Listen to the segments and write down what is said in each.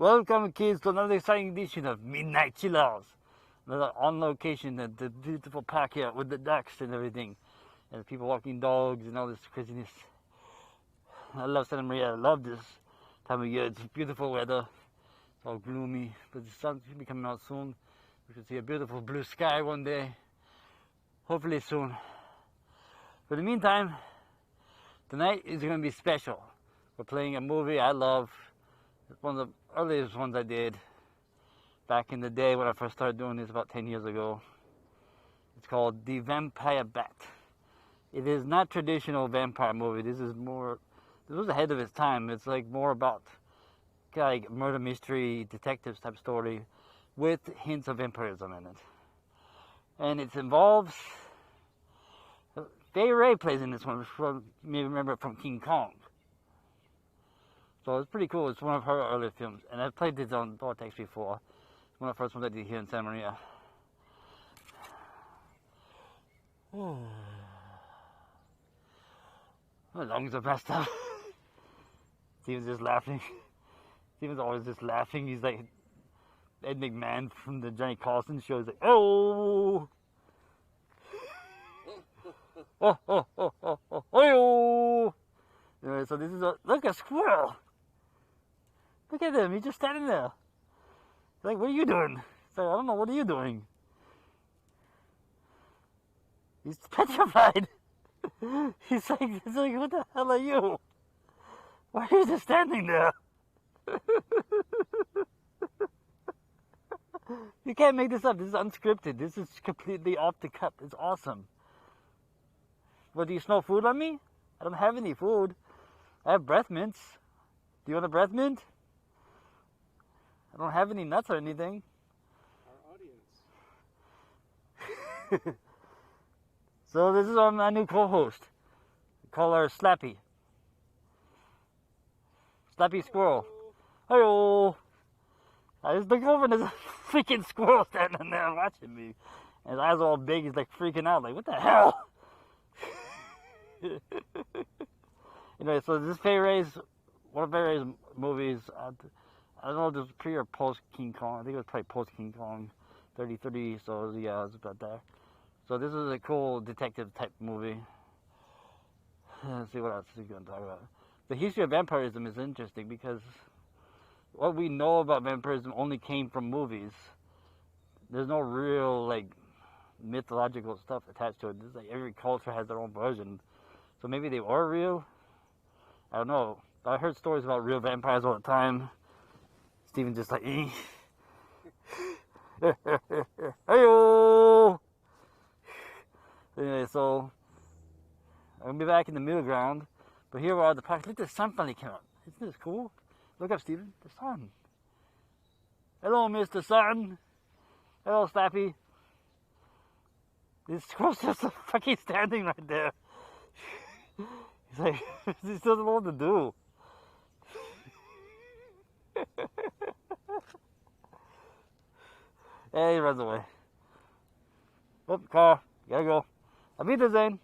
Welcome, kids, to another exciting edition of Midnight Chills. Another on location at the beautiful park here with the ducks and everything, and people walking dogs and all this craziness. I love Santa Maria. I love this time of year. It's beautiful weather. It's all gloomy, but the sun should be coming out soon. We should see a beautiful blue sky one day. Hopefully soon. But in the meantime, tonight is going to be special. We're playing a movie I love. It's one of the earliest ones I did back in the day when I first started doing this about 10 years ago. It's called The Vampire Bat. It is not traditional vampire movie. This was ahead of its time. It's like more about like murder mystery, detectives type story with hints of vampirism in it. And it involves Fay Wray plays in this one. You may remember it from King Kong. So it's pretty cool. It's one of her earlier films. And I've played this on Vortex before. It's one of the first ones I did here in Santa Maria. My lungs are messed up. Steven's just laughing. Steven's always just laughing. He's like Ed McMahon from the Johnny Carson show. He's like, oh! Oh, oh, oh, oh, oh, oh! Anyway, so this is look, a squirrel! Look at him, he's just standing there. He's like, what are you doing? He's like, I don't know, what are you doing? He's petrified. He's like, what the hell are you? Why are you just standing there? You can't make this up. This is unscripted. This is completely off the cuff. It's awesome. What, do you smell food on me? I don't have any food. I have breath mints. Do you want a breath mint? I don't have any nuts or anything. Our audience. So this is my new co-host. We call her Slappy. Slappy Squirrel. Hello. I just look over and there's a freaking squirrel standing there watching me. And his eyes are all big. He's like freaking out. Like, what the hell? Anyway, so this is Fay Wray's, one of Fay Wray's movies. I don't know if it was pre or post King Kong. I think it was probably post King Kong, 30, so yeah, it's about there. So this is a cool detective type movie. Let's see what else we're going to talk about. The history of vampirism is interesting because what we know about vampirism only came from movies. There's no real, like, mythological stuff attached to it. It's like every culture has their own version. So maybe they are real? I don't know. I heard stories about real vampires all the time. Steven's just like, eh. Hey-o! Anyway, so I'm going to be back in the middle ground. But here we are at the park. Look, the sun finally came up. Isn't this cool? Look up, Steven. The sun. Hello, Mr. Sun. Hello, Slappy. This squirrel's just fucking standing right there. He's like, he doesn't know what to do. Hey, he runs away. Oh, car. Gotta go. I'll be there, Zane.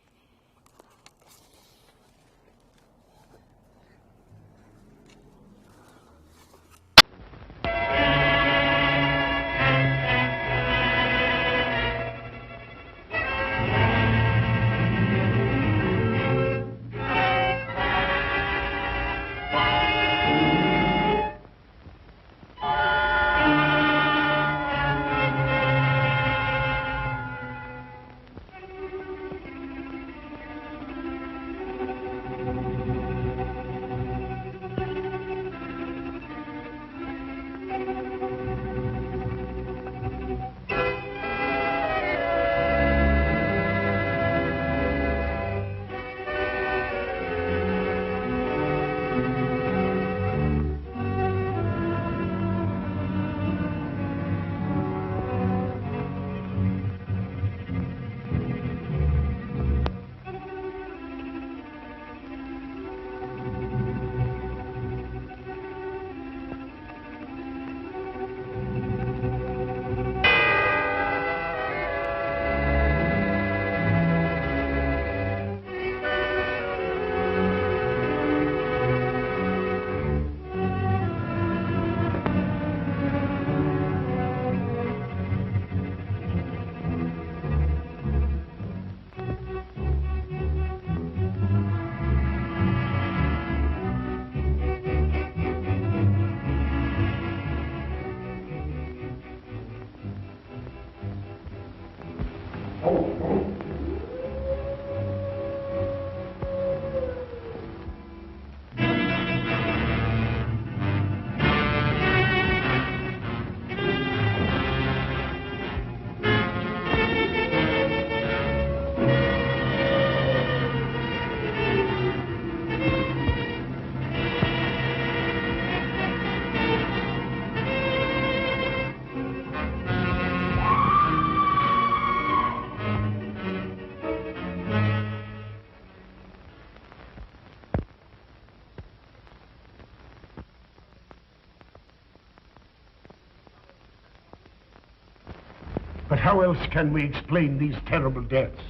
But how else can we explain these terrible deaths?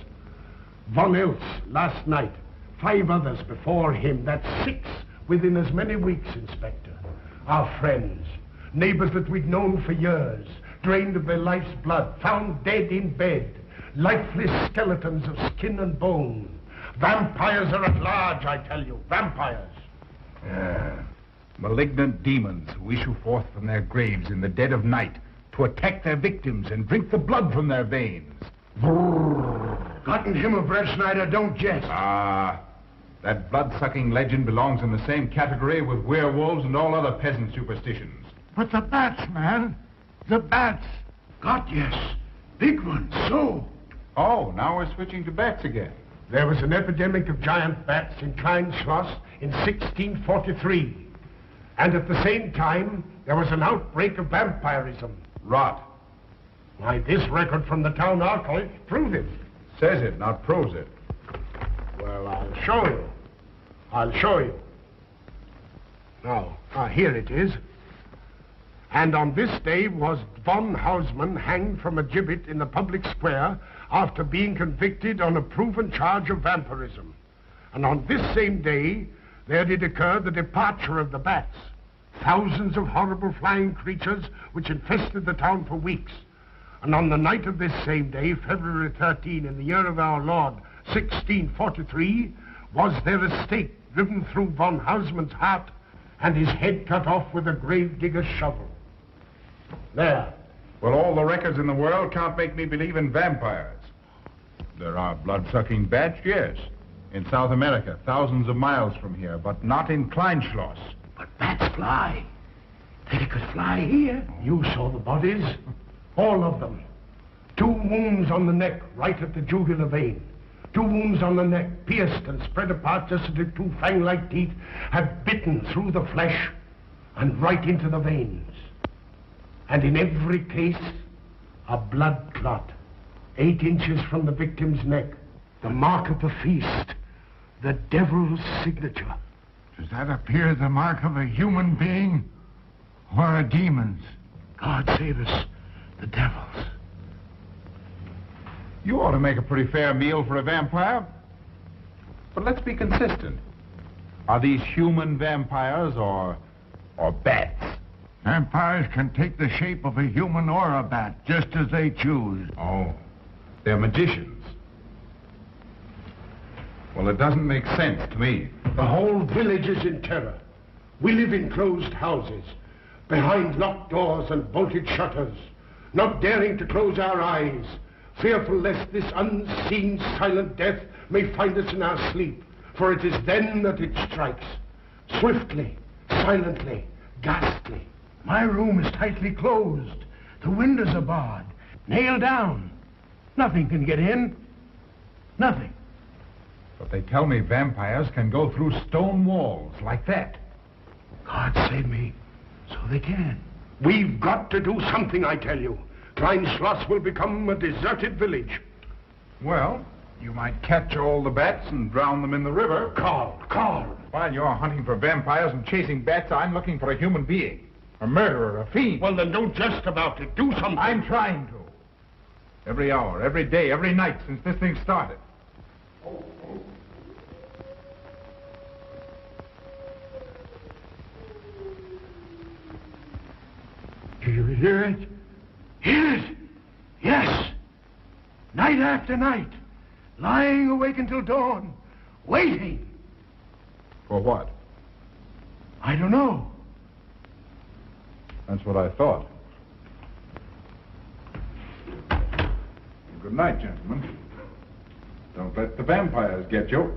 Von Eltz last night, 5 others before him, that's 6 within as many weeks, Inspector. Our friends, neighbors that we'd known for years, drained of their life's blood, found dead in bed, lifeless skeletons of skin and bone. Vampires are at large, I tell you, vampires. Malignant demons who issue forth from their graves in the dead of night to attack their victims and drink the blood from their veins. Gotten him of Red Schneider, don't jest. That blood-sucking legend belongs in the same category with werewolves and all other peasant superstitions. But the bats, man. The bats. God, yes. Big ones, so. Oh, now we're switching to bats again. There was an epidemic of giant bats in Klein Schloss in 1643. And at the same time, there was an outbreak of vampirism. Rot. Why, this record from the town archive proves it. Says it, not proves it. Well, I'll show you. I'll show you. Now, here it is. And on this day was von Hausmann hanged from a gibbet in the public square after being convicted on a proven charge of vampirism. And on this same day, there did occur the departure of the bats. Thousands of horrible flying creatures which infested the town for weeks. And on the night of this same day, February 13, in the year of our Lord, 1643, was there a stake driven through von Hausmann's heart and his head cut off with a grave digger's shovel. There. Well, all the records in the world can't make me believe in vampires. There are blood-sucking bats, yes. In South America, thousands of miles from here, but not in Kleinschloss. But bats fly. They could fly here. You saw the bodies. All of them. 2 wounds on the neck, right at the jugular vein. 2 wounds on the neck, pierced and spread apart just as if 2 fang-like teeth had bitten through the flesh and right into the veins. And in every case, a blood clot, 8 inches from the victim's neck. The mark of the feast, the devil's signature. Does that appear the mark of a human being or a demon's? God save us, the devil's. You ought to make a pretty fair meal for a vampire. But let's be consistent. Are these human vampires or bats? Vampires can take the shape of a human or a bat, just as they choose. Oh, they're magicians. Well, it doesn't make sense to me. The whole village is in terror. We live in closed houses, behind locked doors and bolted shutters, not daring to close our eyes, fearful lest this unseen silent death may find us in our sleep, for it is then that it strikes, swiftly, silently, ghastly. My room is tightly closed. The windows are barred, nailed down. Nothing can get in. Nothing. But they tell me vampires can go through stone walls like that. God save me. So they can. We've got to do something, I tell you. Klein Schloss will become a deserted village. Well, you might catch all the bats and drown them in the river. Carl. While you're hunting for vampires and chasing bats, I'm looking for a human being. A murderer, a fiend. Well, then don't jest about it. Do something. I'm trying to. Every hour, every day, every night since this thing started. Do you hear it? Hear it? Yes. Night after night. Lying awake until dawn. Waiting. For what? I don't know. That's what I thought. Good night, gentlemen. Don't let the vampires get you.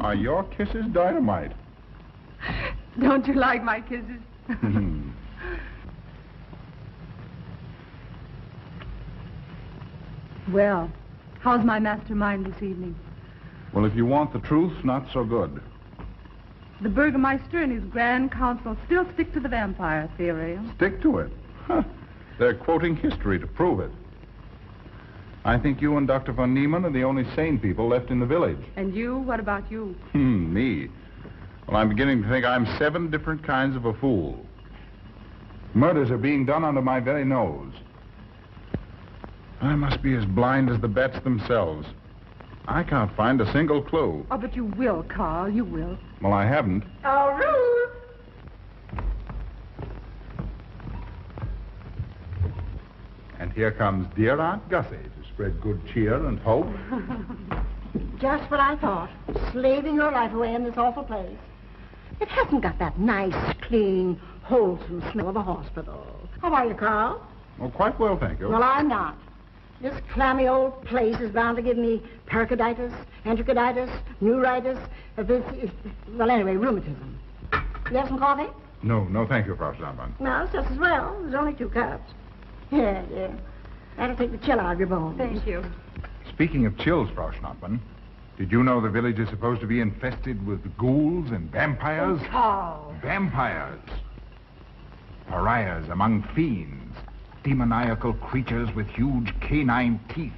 Are your kisses dynamite? Don't you like my kisses? Well, how's my mastermind this evening? Well, if you want the truth, not so good. The Burgermeister and his Grand Council still stick to the vampire theory. Stick to it. Huh. They're quoting history to prove it. I think you and Dr. von Niemann are the only sane people left in the village. And you? What about you? Me? Well, I'm beginning to think I'm 7 different kinds of a fool. Murders are being done under my very nose. I must be as blind as the bats themselves. I can't find a single clue. Oh, but you will, Carl. You will. Well, I haven't. Oh, Ruth! And here comes dear Aunt Gussie to spread good cheer and hope. Just what I thought. Slaving your life away in this awful place. It hasn't got that nice, clean, wholesome smell of a hospital. How are you, Carl? Oh, quite well, thank you. Well, I'm not. This clammy old place is bound to give me pericarditis, enterocolitis, neuritis, well, anyway, rheumatism. You have some coffee? No, thank you, Frau Stammmann. No, it's just as well. There's only 2 cups. Yeah. That'll take the chill out of your bones. Thank you. Speaking of chills, Frau Schnappmann, did you know the village is supposed to be infested with ghouls and vampires? Oh, Carl. Vampires. Pariahs among fiends. Demoniacal creatures with huge canine teeth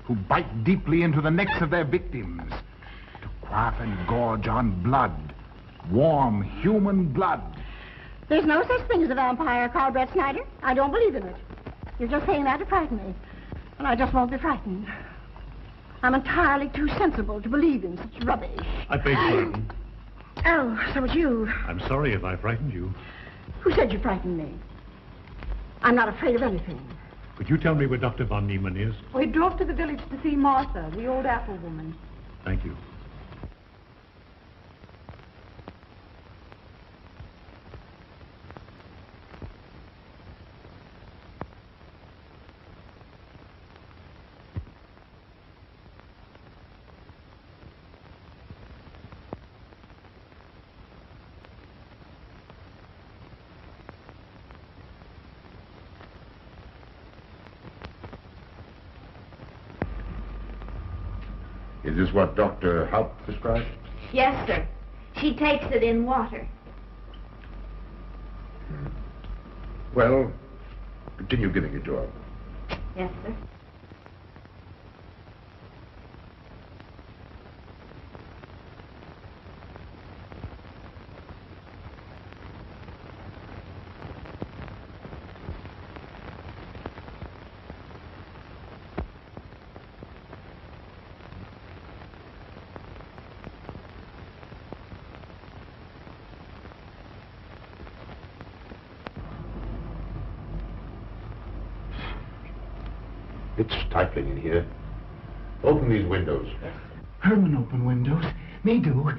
who bite deeply into the necks of their victims to quaff and gorge on blood. Warm human blood. There's no such thing as a vampire, Carl Brett Snyder. I don't believe in it. You're just saying that to frighten me. And I just won't be frightened. I'm entirely too sensible to believe in such rubbish. I beg pardon. Oh, so it's you. I'm sorry if I frightened you. Who said you frightened me? I'm not afraid of anything. Could you tell me where Dr. von Niemann is? We drove to the village to see Martha, the old apple woman. Thank you. Is this what Dr. Haupt prescribed? Yes, sir. She takes it in water. Well, continue giving it to her. Yes, sir. It's stifling in here. Open these windows. Herman open windows. Me do.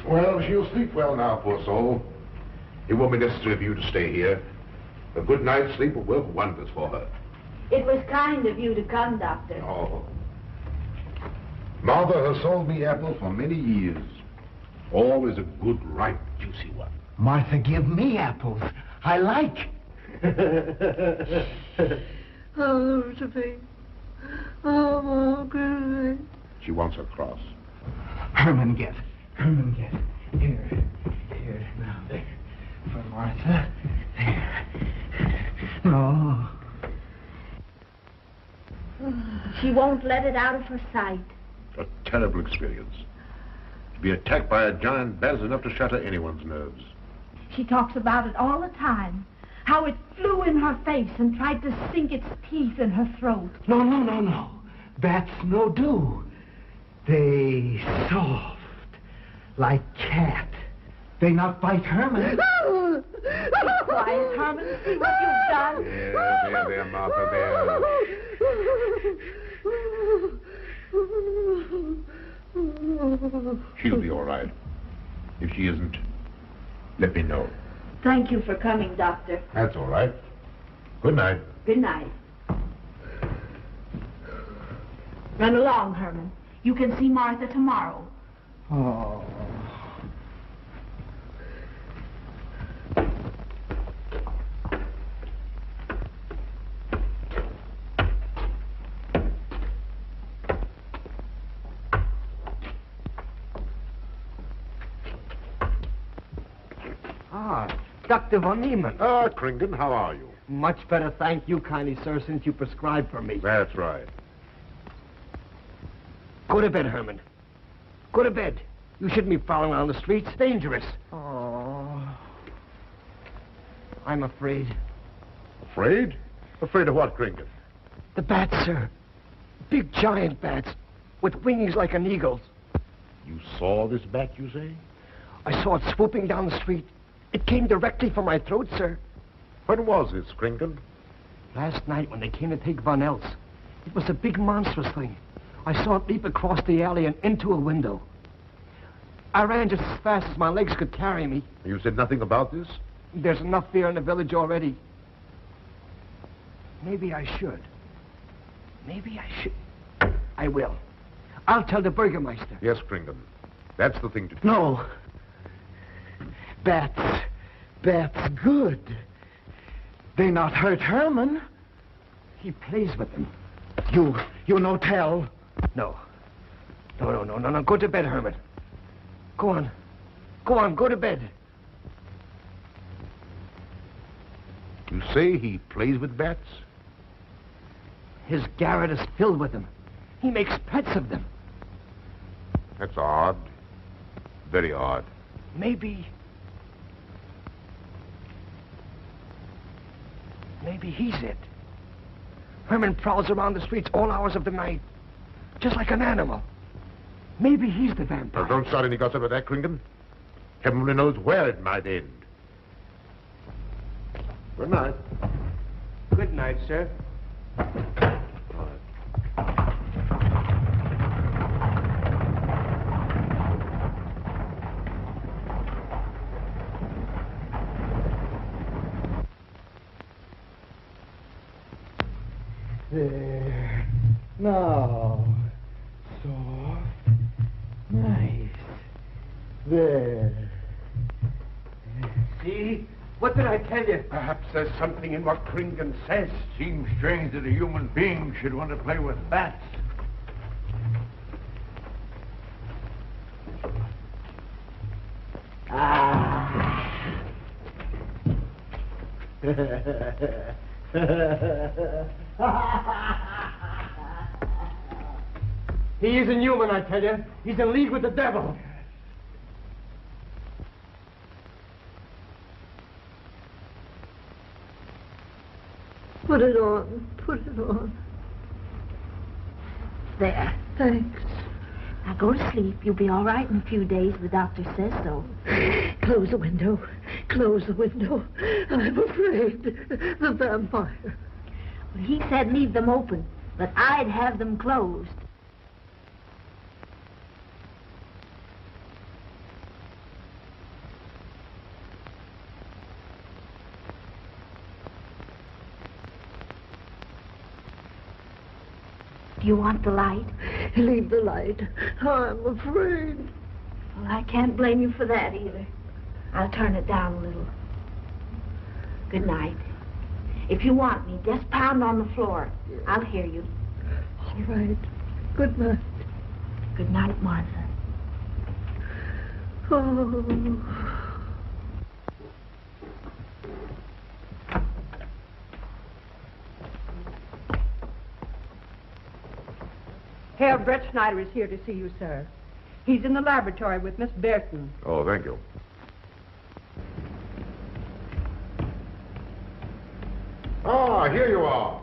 Well, she'll sleep well now, poor soul. It won't be necessary for you to stay here. A good night's sleep will work wonders for her. It was kind of you to come, Doctor. Oh. Martha has sold me apples for many years. Always a good, ripe, juicy one. Martha, give me apples. I like. Oh, Josephine. Oh, Margaret. She wants her cross. Herman, get. Here. Now, there. For Martha. There. No. She won't let it out of her sight. A terrible experience. To be attacked by a giant bat is enough to shatter anyone's nerves. She talks about it all the time. How it flew in her face and tried to sink its teeth in her throat. No. Bats no do. They soft. Like cat. They not bite Herman. Be quiet, Herman. See what you've done. There, Martha, there. She'll be all right. If she isn't, let me know. Thank you for coming, Doctor. That's all right. Good night. Good night. Run along, Herman. You can see Martha tomorrow. Oh. Dr. von Niemann. Ah, Krington, how are you? Much better, thank you kindly, sir, since you prescribed for me. That's right. Go to bed, Herman. Go to bed. You shouldn't be prowling around the streets. Dangerous. Oh. I'm afraid. Afraid? Afraid of what, Krington? The bats, sir. Big giant bats with wings like an eagle's. You saw this bat, you say? I saw it swooping down the street. It came directly for my throat, sir. When was this, Krington? Last night when they came to take Von Eltz. It was a big monstrous thing. I saw it leap across the alley and into a window. I ran just as fast as my legs could carry me. You said nothing about this? There's enough fear in the village already. Maybe I should. Maybe I should. I will. I'll tell the Burgermeister. Yes, Krington. That's the thing to do. No. Bats. Bats good. They not hurt Herman. He plays with them. You no tell. No. No. Go to bed, Herman. Go on. Go to bed. You say he plays with bats? His garret is filled with them. He makes pets of them. That's odd. Very odd. Maybe he's it. Herman prowls around the streets all hours of the night, just like an animal. Maybe he's the vampire. Now, don't start any gossip about that, Krington. Heaven only knows where it might end. Good night. Good night, sir. There. Now. Soft. Nice. There. See? What did I tell you? Perhaps there's something in what Krington says. Seems strange that a human being should want to play with bats. He isn't human, I tell you. He's in league with the devil. Put it on. Put it on. There. Thanks. Now go to sleep. You'll be all right in a few days. The doctor says so. Close the window. Close the window. I'm afraid. The vampire. Well, he said leave them open, but I'd have them closed. Do you want the light? Leave the light. I'm afraid. Well, I can't blame you for that either. I'll turn it down a little. Good night. If you want me, just pound on the floor. I'll hear you. All right. Good night. Good night, Martha. Oh. Herr Brett Schneider is here to see you, sir. He's in the laboratory with Miss Burton. Oh, thank you. Ah, here you are.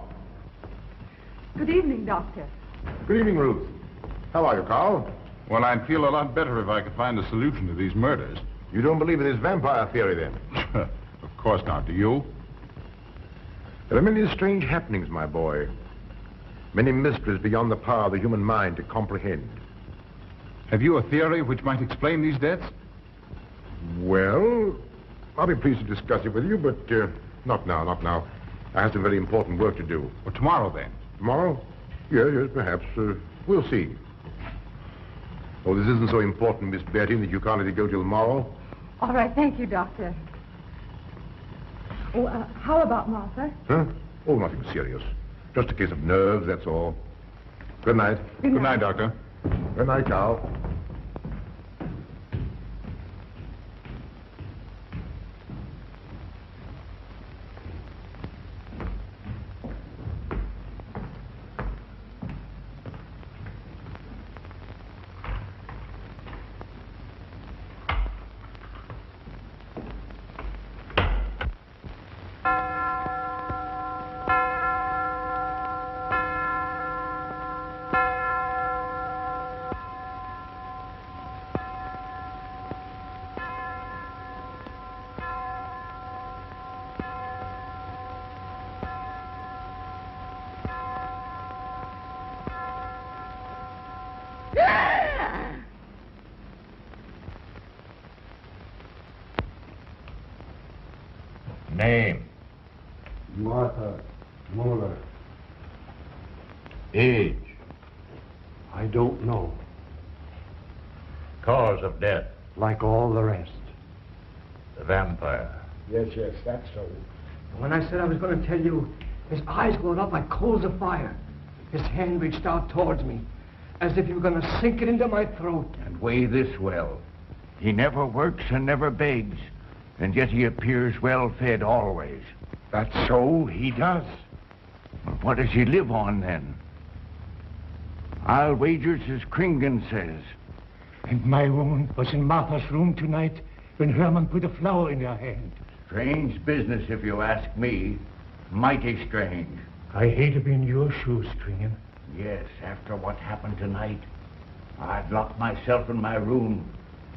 Good evening, Doctor. Good evening, Ruth. How are you, Carl? Well, I'd feel a lot better if I could find a solution to these murders. You don't believe in this vampire theory, then? Of course not. Do you? There are many strange happenings, my boy. Many mysteries beyond the power of the human mind to comprehend. Have you a theory which might explain these deaths? Well, I'll be pleased to discuss it with you, but not now. I have some very important work to do. Well, tomorrow, then. Tomorrow? Yes, perhaps. We'll see. Oh, this isn't so important, Miss Betty, that you can't let it go till tomorrow. All right, thank you, Doctor. Oh, how about Martha? Huh? Oh, nothing serious. Just a case of nerves, that's all. Good night. Good night. Doctor. Good night, Carl. Name. Martha Muller. Age. I don't know. Cause of death. Like all the rest. The vampire. Yes, that's so. When I said I was going to tell you, his eyes glowed up like coals of fire. His hand reached out towards me, as if he were going to sink it into my throat. And weigh this well. He never works and never begs, and yet he appears well-fed always. That's so, he does. What does he live on, then? I'll wager it's as Kringen says. And my wound was in Martha's room tonight when Herman put a flower in her hand. Strange business, if you ask me. Mighty strange. I hate to be in your shoes, Kringen. Yes, after what happened tonight, I'd lock myself in my room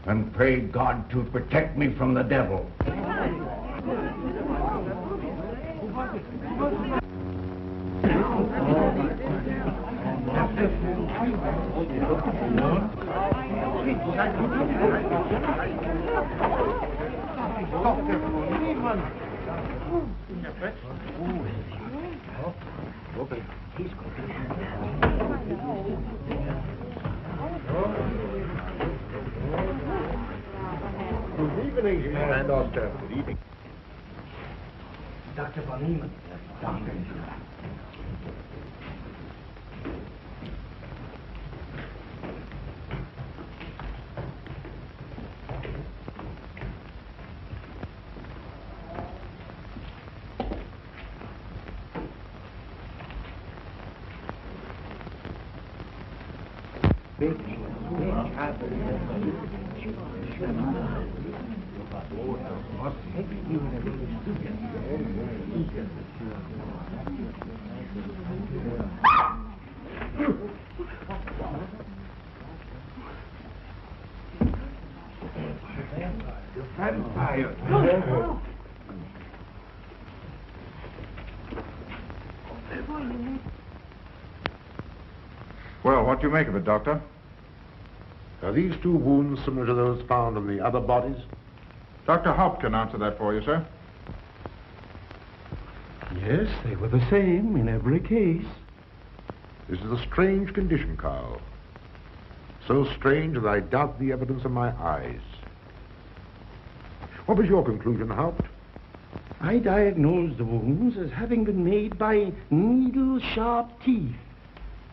and pray God to protect me from the devil. Good evening, Doctor. Good evening. Dr. von Niemann. Doctor. Well, what do you make of it, Doctor? Are these two wounds similar to those found on the other bodies? Dr. Haupt can answer that for you, sir. Yes, they were the same in every case. This is a strange condition, Carl. So strange that I doubt the evidence of my eyes. What was your conclusion, Haupt? I diagnosed the wounds as having been made by needle-sharp teeth.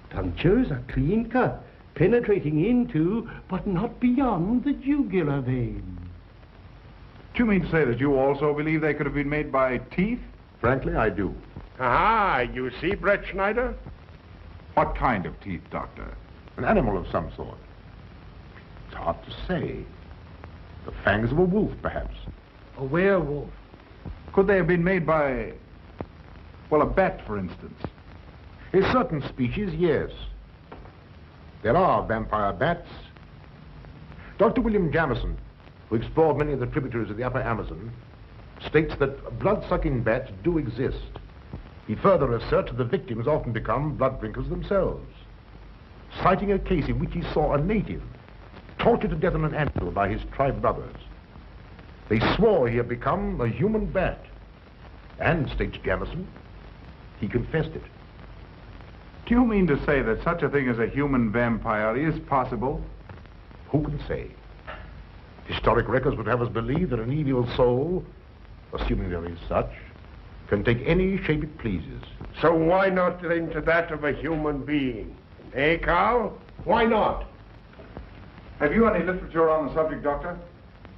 Punctures are clean cut, penetrating into, but not beyond, the jugular vein. Do you mean to say that you also believe they could have been made by teeth? Frankly, I do. Ah, you see, Brett Schneider? What kind of teeth, Doctor? An animal of some sort. It's hard to say. The fangs of a wolf, perhaps. A werewolf. Could they have been made by, well, a bat, for instance? In certain species, yes. There are vampire bats. Dr. William Jamison, who explored many of the tributaries of the upper Amazon, states that blood-sucking bats do exist. He further asserts that the victims often become blood drinkers themselves, citing a case in which he saw a native tortured to death on an anthill by his tribe brothers. They swore he had become a human bat, and, states Jamison, he confessed it. Do you mean to say that such a thing as a human vampire is possible? Who can say? Historic records would have us believe that an evil soul, assuming there is such, can take any shape it pleases. So why not into that of a human being? Eh, Carl? Why not? Have you any literature on the subject, Doctor?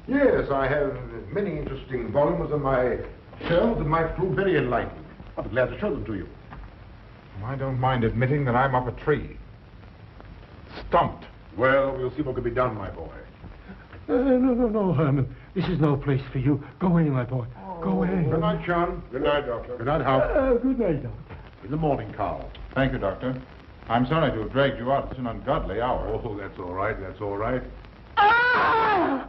Yes, I have many interesting volumes on my shelves that might prove very enlightening. I'll be glad to show them to you. I don't mind admitting that I'm up a tree. Stumped. Well, we'll see what can be done, my boy. No, Herman. This is no place for you. Go away, my boy. Go away. Good night, John. Good night, Doctor. Good night, Hal. Good night, Doctor. In the morning, Carl. Thank you, Doctor. I'm sorry to have dragged you out at an ungodly hour. Oh, that's all right. That's all right. Ah!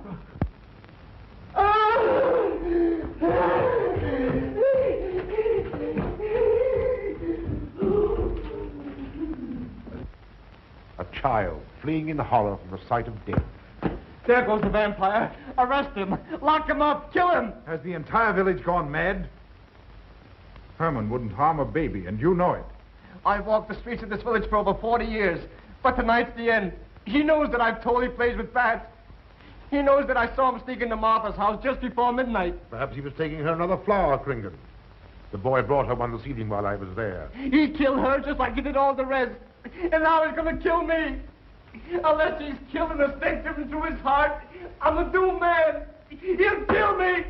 A child fleeing in horror from the sight of death. There goes the vampire. Arrest him. Lock him up. Kill him. Has the entire village gone mad? Herman wouldn't harm a baby, and you know it. I've walked the streets of this village for over 40 years, but tonight's the end. He knows that I've told he plays with bats. He knows that I saw him sneak into Martha's house just before midnight. Perhaps he was taking her another flower, Kringan. The boy brought her one this evening while I was there. He killed her just like he did all the rest. And now he's going to kill me. Unless he's killing a stake driven through his heart, I'm a doomed man. He'll kill me.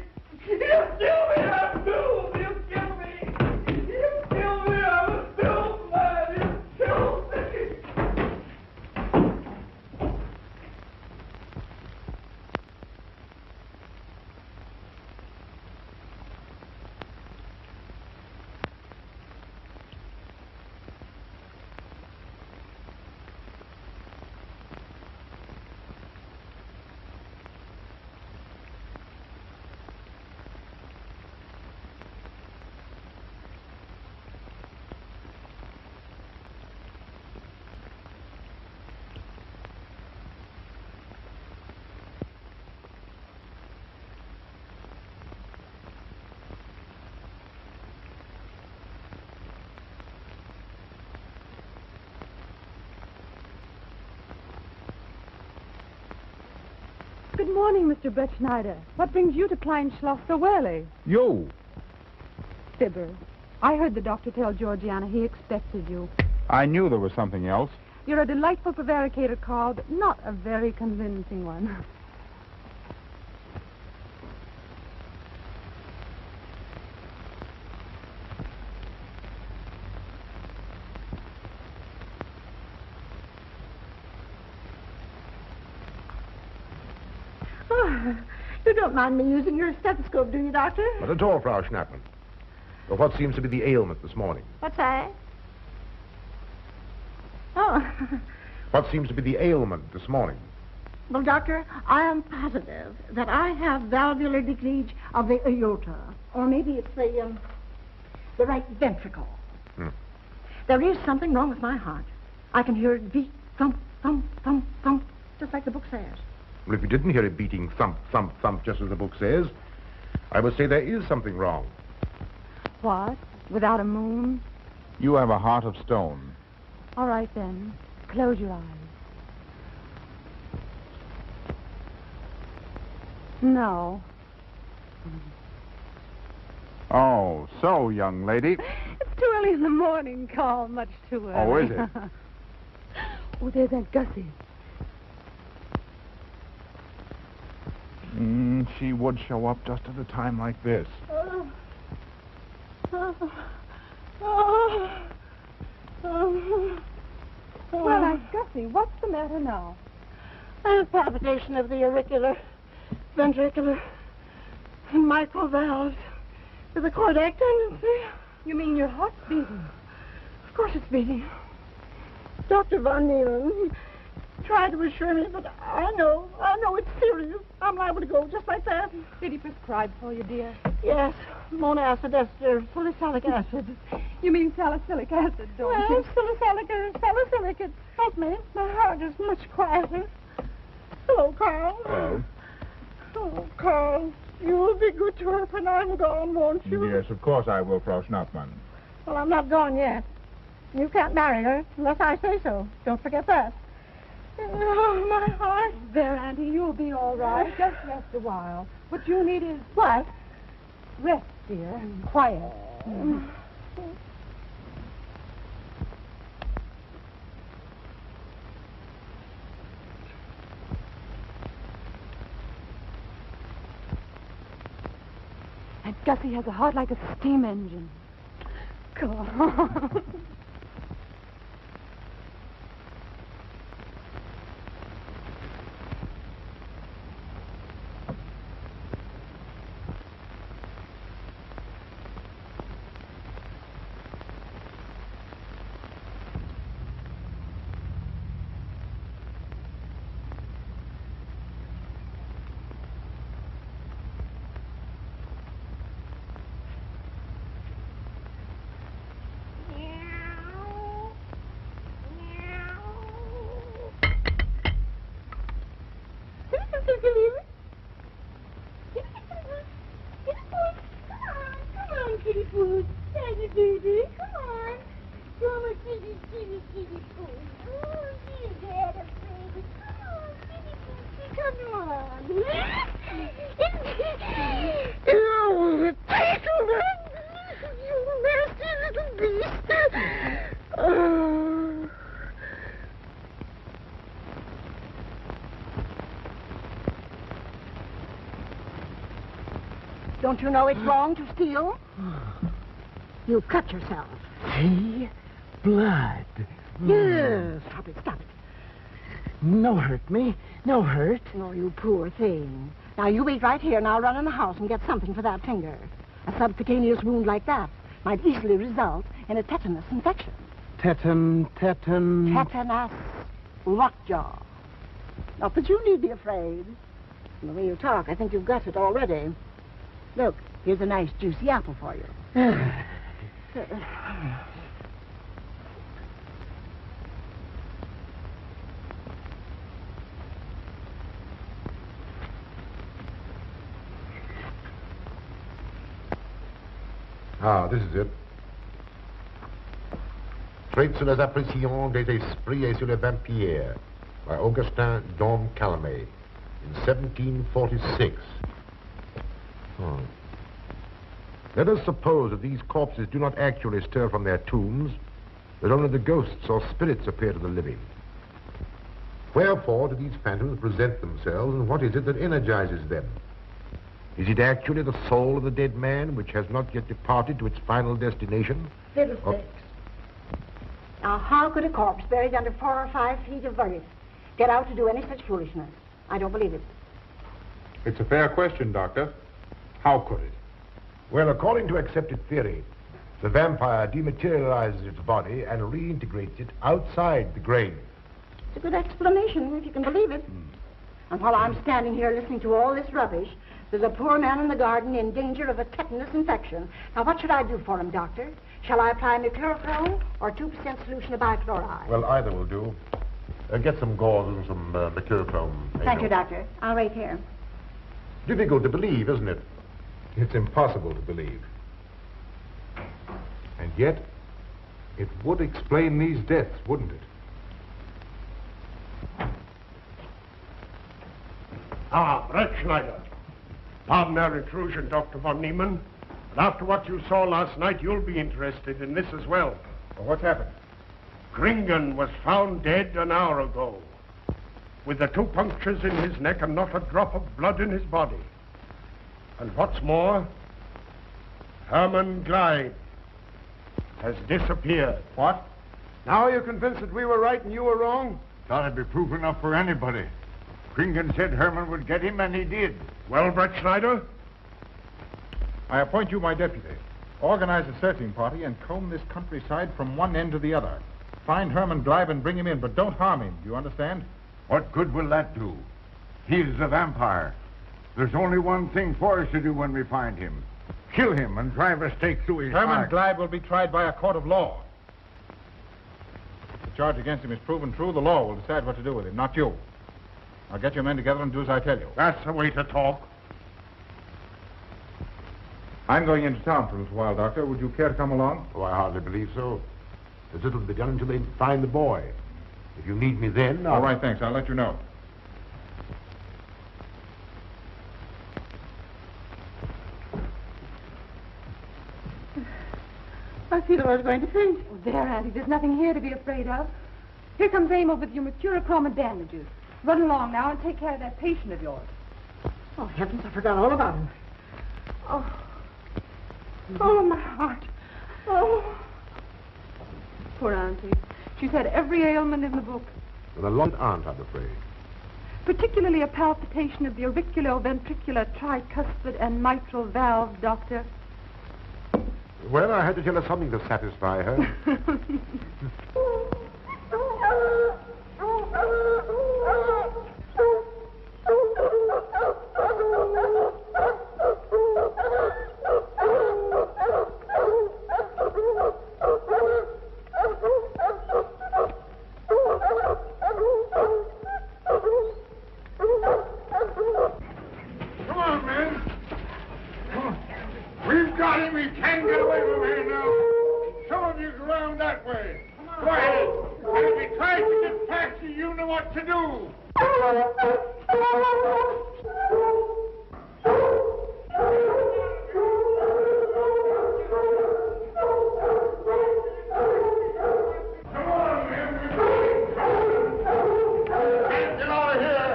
He'll kill me. I'm doomed. He'll kill me. He'll kill me. I'm a doomed man. He'll kill me. Good morning, Mr. Brett Schneider. What brings you to Klein Schloss so early? You. Fibber, I heard the doctor tell Georgiana he expected you. I knew there was something else. You're a delightful prevaricator, Carl, but not a very convincing one. Oh, you don't mind me using your stethoscope, do you, Doctor? Not at all, Frau Schnappmann. But what seems to be the ailment this morning? What's that? Oh. What seems to be the ailment this morning? Well, Doctor, I am positive that I have valvular leakage of the aorta. Or maybe it's the right ventricle. There is something wrong with my heart. I can hear it beat, thump, thump, thump, thump, just like the book says. Well, if you didn't hear it beating thump, thump, thump, just as the book says, I would say there is something wrong. What? Without a moon? You have a heart of stone. All right, then. Close your eyes. No. Oh, so, young lady. It's too early in the morning, Carl. Much too early. Oh, is it? Oh, there's Aunt Gussie. She would show up just at a time like this. Well, Aunt Gussie, what's the matter now? I have palpitation of the auricular, ventricular, and mitral valves with a cardiac tendency. You mean your heart's beating? Of course it's beating. Dr. Von Neelen, he tried to assure me, but I know it's serious. I'm liable to go just like that. Did he prescribe for you, dear? Yes, monacid ester, salicylic acid. You mean salicylic acid, don't Well, you? salicylic, it helped me. My heart is much quieter. Hello, Carl. Hello. Oh, Carl, you will be good to her when I'm gone, won't you? Yes, of course I will, Frau Schnappmann. Well, I'm not gone yet. You can't marry her unless I say so. Don't forget that. Oh, my heart. There, Auntie, you'll be all right. Just rest a while. What you need is... What? Rest, dear, and quiet. And Gussie has a heart like a steam engine. Come on. Don't you know it's wrong to steal? You cut yourself. See? Blood. Yes. Stop it, stop it. No hurt me. No hurt. Oh, you poor thing. Now, you wait right here and I'll run in the house and get something for that finger. A subcutaneous wound like that might easily result in a tetanus infection. Tetanus. Tetanus lockjaw. Not that you need be afraid. From the way you talk, I think you've got it already. Look, here's a nice juicy apple for you. Ah, this is it. Traits sur les impressions des esprits et sur les vampires by Augustin Dom Calame in 1746. Oh. Let us suppose that these corpses do not actually stir from their tombs, that only the ghosts or spirits appear to the living. Wherefore do these phantoms present themselves, and what is it that energizes them? Is it actually the soul of the dead man, which has not yet departed to its final destination? Fiddlesticks. Now, how could a corpse buried under 4 or 5 feet of earth get out to do any such foolishness? I don't believe it. It's a fair question, Doctor. How could it? Well, according to accepted theory, the vampire dematerializes its body and reintegrates it outside the grave. It's a good explanation, if you can believe it. And while I'm standing here listening to all this rubbish, there's a poor man in the garden in danger of a tetanus infection. Now, what should I do for him, Doctor? Shall I apply mercurochrome or 2% solution of bichloride? Well, either will do. Get some gauze and some mercurochrome. Thank you, Doctor. I'll wait here. Difficult to believe, isn't it? It's impossible to believe. And yet, it would explain these deaths, wouldn't it? Ah, Brett Schneider. Pardon our intrusion, Dr. von Niemann. But after what you saw last night, you'll be interested in this as well. Well, what's happened? Kringen was found dead an hour ago, with the 2 punctures in his neck and not a drop of blood in his body. And what's more, Herman Gleib has disappeared. What? Now you're convinced that we were right and you were wrong? That'd be proof enough for anybody. Kringen said Herman would get him, and he did. Well, Brett Schneider? I appoint you my deputy. Organize a searching party and comb this countryside from one end to the other. Find Herman Gleib and bring him in, but don't harm him. Do you understand? What good will that do? He's a vampire. There's only one thing for us to do when we find him. Kill him and drive a stake through his Herman heart. Gleib will be tried by a court of law. If the charge against him is proven true, the law will decide what to do with him, not you. Now get your men together and do as I tell you. That's the way to talk. I'm going into town for a little while, Doctor. Would you care to come along? Oh, I hardly believe so. There's little to be done until they find the boy. If you need me then... All right, thanks. I'll let you know. I feel I was going to faint. Oh, there, Auntie. There's nothing here to be afraid of. Here comes Amo with your mercurochrome and bandages. Run along now and take care of that patient of yours. Oh, heavens, I forgot all about him. Oh. Oh, my heart. Oh. Poor Auntie. She's had every ailment in the book. With a long aunt, I'm afraid. Particularly a palpitation of the auriculoventricular, tricuspid, and mitral valve, Doctor. Well, I had to tell her something to satisfy her. Come on, man. Come on. We've got him. We can't get away from here now. Some of you go around that way. Go ahead. And if he tries to get past you, you know what to do. Come on, man. Can't get out of here.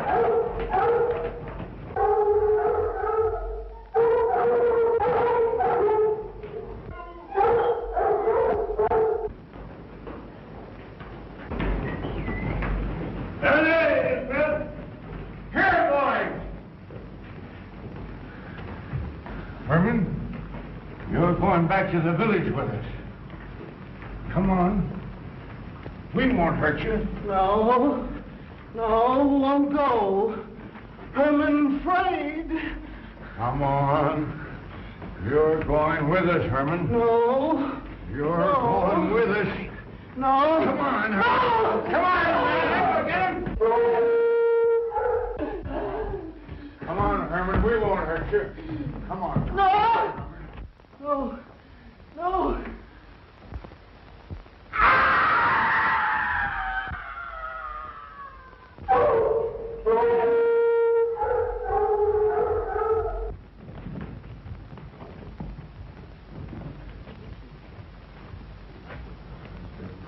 There it is, Bill. Here, boys. Herman, you're going back to the village with us. Come on. We won't hurt you. No, won't go. Herman afraid. Come on. You're going with us, Herman. No. You're going with us. No. Come on, Herman. Come on, man. Get him. Come on, Herman. We won't hurt you. Come on. No.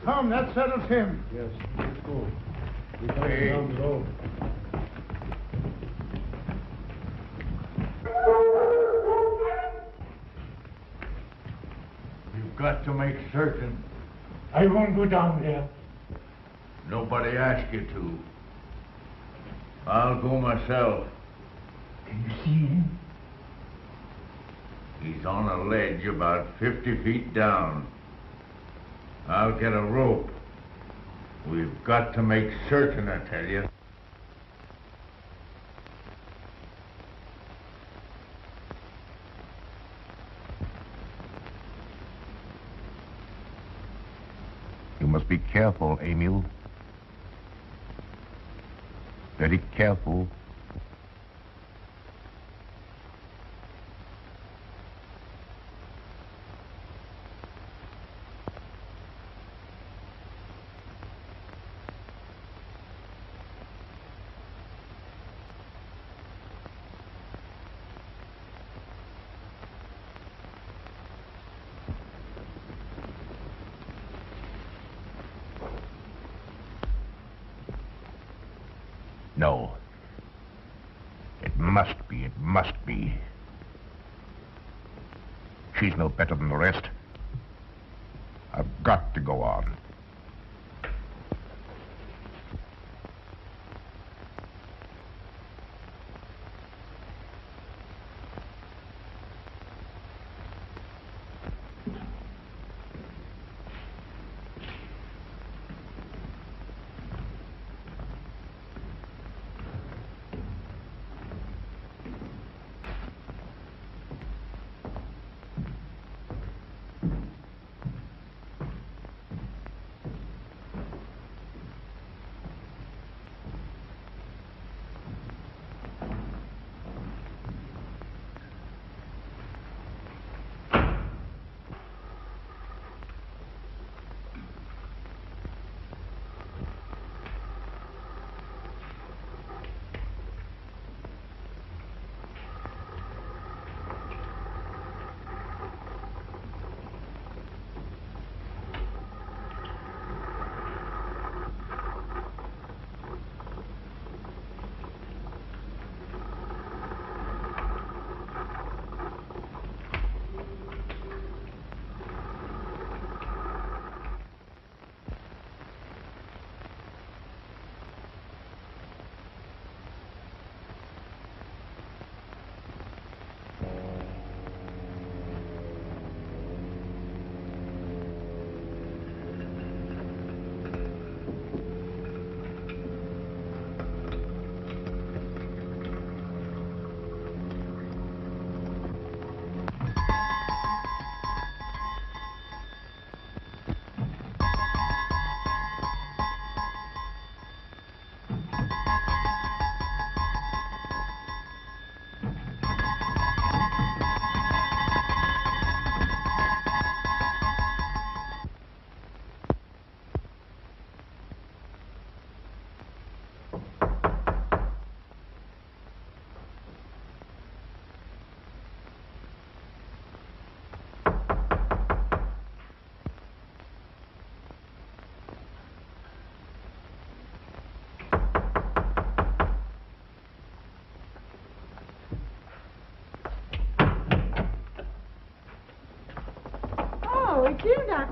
Come, that settles him. Yes, let's go. We Hey. coming down the road. You've got to make certain. I won't go down there. Nobody asked you to. I'll go myself. Can you see him? He's on a ledge about 50 feet down. I'll get a rope. We've got to make certain, I tell you. You must be careful, Emil. Very careful. No. It must be. She's no better than the rest. I've got to go on.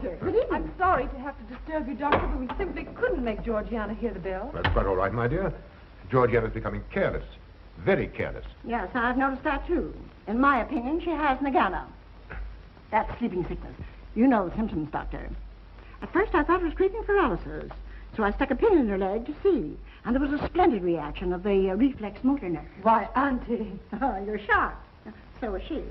Doctor. Good evening. I'm sorry to have to disturb you, Doctor, but we simply couldn't make Georgiana hear the bell. That's quite all right, my dear. Georgiana's becoming careless. Very careless. Yes, I've noticed that, too. In my opinion, she has Nagana. That's sleeping sickness. You know the symptoms, Doctor. At first, I thought it was creeping paralysis, so I stuck a pin in her leg to see. And there was a splendid reaction of the reflex motor nerve. Why, Auntie. Oh, you're shocked. So is she.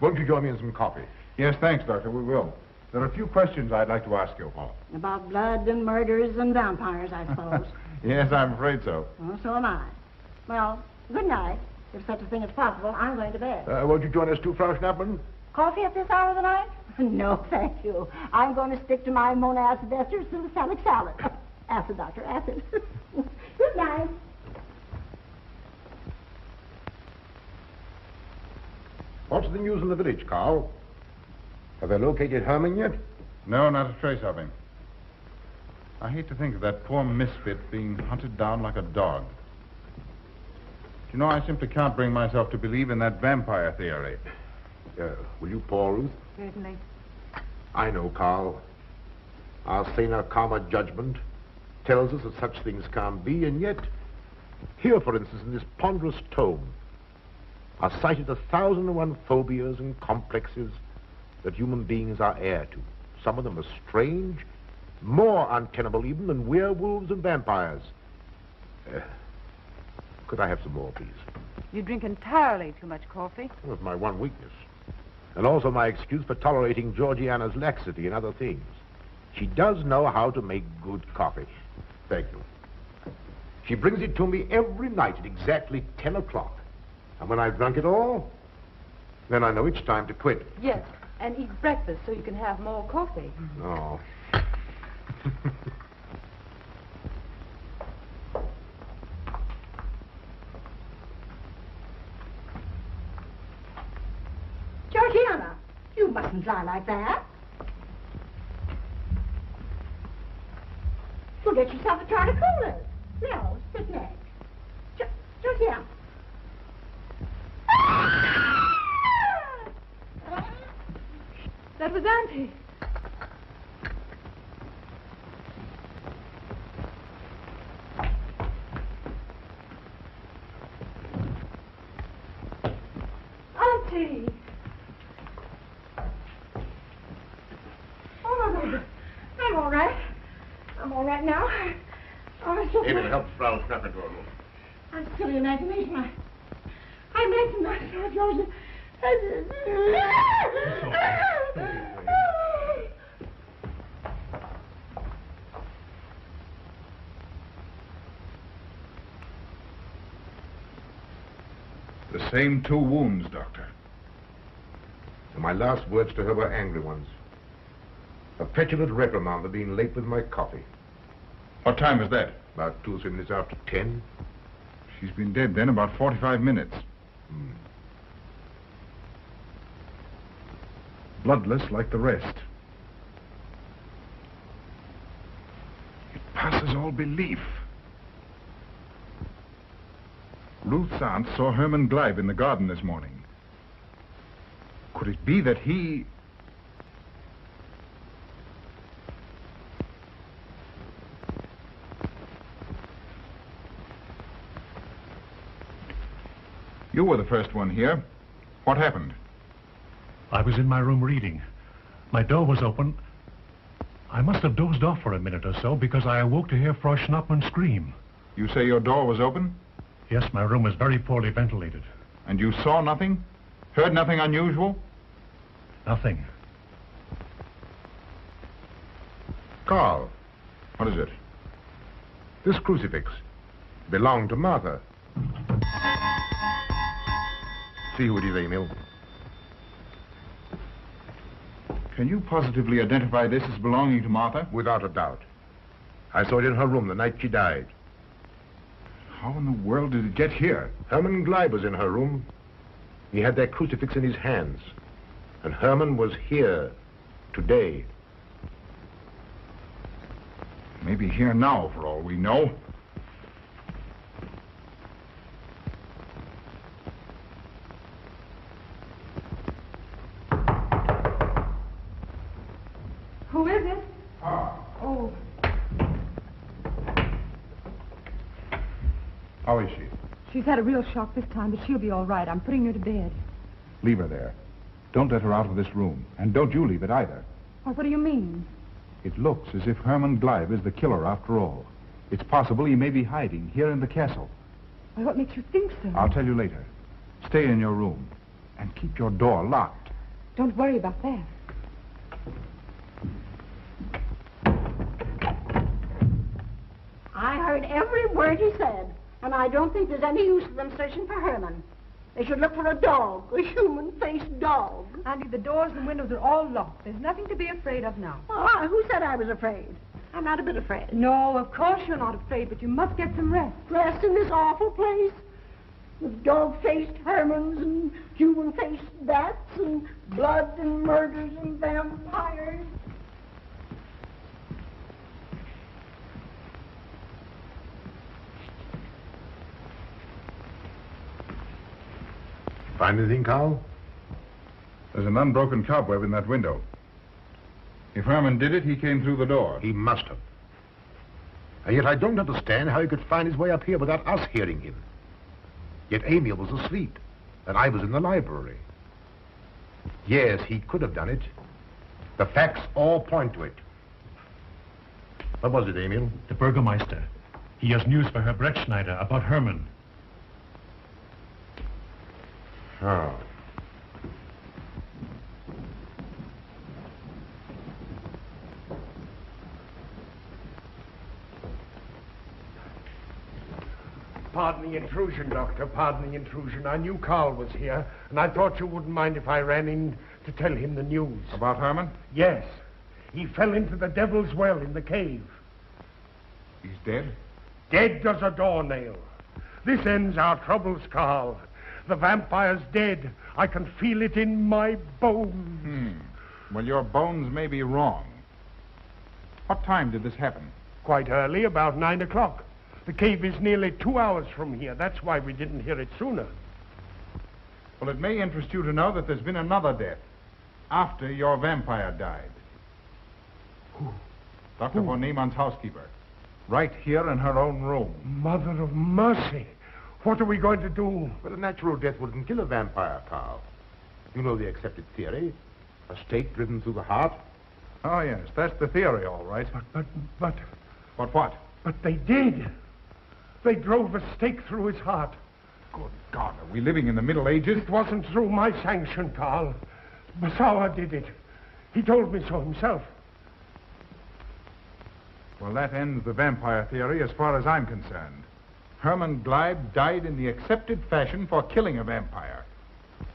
Won't you join me in some coffee? Yes, thanks, Doctor. We will. There are a few questions I'd like to ask you. About blood and murders and vampires, I suppose. Yes, I'm afraid so. Well, so am I. Well, good night. If such a thing is possible, I'm going to bed. Won't you join us too, Frau Schnappmann? Coffee at this hour of the night? No, thank you. I'm going to stick to my monacid esters to the salic salad. Acid, Doctor, acid. Good night. What's the news in the village, Carl? Have they located Herman yet? No, not a trace of him. I hate to think of that poor misfit being hunted down like a dog. You know, I simply can't bring myself to believe in that vampire theory. Will you pour, Ruth? Certainly. I know, Carl. Our saner, calmer judgment tells us that such things can't be, and yet, here, for instance, in this ponderous tome, are cited 1,001 phobias and complexes that human beings are heir to. Some of them are strange, more untenable even than werewolves and vampires. Could I have some more, please? You drink entirely too much coffee. Well, it's my one weakness. And also my excuse for tolerating Georgiana's laxity and other things. She does know how to make good coffee. Thank you. She brings it to me every night at exactly 10 o'clock. And when I've drunk it all, then I know it's time to quit. Yes, and eat breakfast so you can have more coffee. Oh. Georgiana, you mustn't lie like that. You'll get yourself a jar of coolers. No, sit next. Georgiana. That was Auntie. Auntie! Oh, no, I'm all right. I'm all right now. Oh, it's so Amy, help Frau Schnappmann to her room. I'm silly imagination. I mentioned myself, Georgia. The same 2 wounds, Doctor. And my last words to her were angry ones. A petulant reprimand for being late with my coffee. What time is that? About 2 or 3 minutes after 10. She's been dead then about 45 minutes. Bloodless like the rest. It passes all belief. Ruth's aunt saw Herman Gleib in the garden this morning. Could it be that he... You were the first one here. What happened? I was in my room reading. My door was open. I must have dozed off for a minute or so because I awoke to hear Frau Schnappmann scream. You say your door was open? Yes, my room is very poorly ventilated. And you saw nothing? Heard nothing unusual? Nothing. Carl, What is it? this crucifix belonged to Martha. See who it is, Emil. Can you positively identify this as belonging to Martha? Without a doubt. I saw it in her room the night she died. How in the world did it get here? Herman Gleib was in her room. He had that crucifix in his hands. And Herman was here today. Maybe here now, for all we know. Oh, How is she? she's had a real shock this time, but she'll be all right. I'm putting her to bed. Leave her there. Don't let her out of this room. And don't you leave it either. Why, what do you mean? It looks as if Herman Gleib is the killer after all. It's possible he may be hiding here in the castle. Why, what makes you think so? I'll tell you later. Stay in your room and keep your door locked. Don't worry about that. I heard every word he said, and I don't think there's any use of them searching for Herman. They should look for a dog, a human-faced dog. Andy, the doors and windows are all locked. There's nothing to be afraid of now. Oh, who said I was afraid? I'm not a bit afraid. No, of course you're not afraid, but you must get some rest. Rest in this awful place? With dog-faced Hermans and human-faced bats and blood and murders and vampires. Find anything, Carl? There's an unbroken cobweb in that window. If Herman did it, he came through the door. He must have. And yet I don't understand how he could find his way up here without us hearing him. Yet Amy was asleep, and I was in the library. Yes, he could have done it. The facts all point to it. What was it, Emil? The Burgermeister. He has news for Herr Brettschneider about Herman. Oh. Pardon the intrusion, Doctor. Pardon the intrusion. I knew Carl was here, and I thought you wouldn't mind if I ran in to tell him the news. About Herman? Yes. He fell into the Devil's Well in the cave. He's dead? Dead as a doornail. This ends our troubles, Carl. The vampire's dead. I can feel it in my bones. Well, your bones may be wrong. What time did this happen? Quite early, about 9 o'clock. The cave is nearly 2 hours from here. That's why we didn't hear it sooner. Well, it may interest you to know that there's been another death after your vampire died. Who? Dr. von Niemann's housekeeper. Right here in her own room. Mother of mercy. What are we going to do? But a natural death wouldn't kill a vampire, Carl. You know the accepted theory. A stake driven through the heart. Oh, yes, that's the theory, all right. But... What? But they did. They drove a stake through his heart. Good God, are we living in the Middle Ages? It wasn't through my sanction, Carl. Basawa did it. He told me so himself. Well, that ends the vampire theory as far as I'm concerned. Herman Gleib died in the accepted fashion for killing a vampire.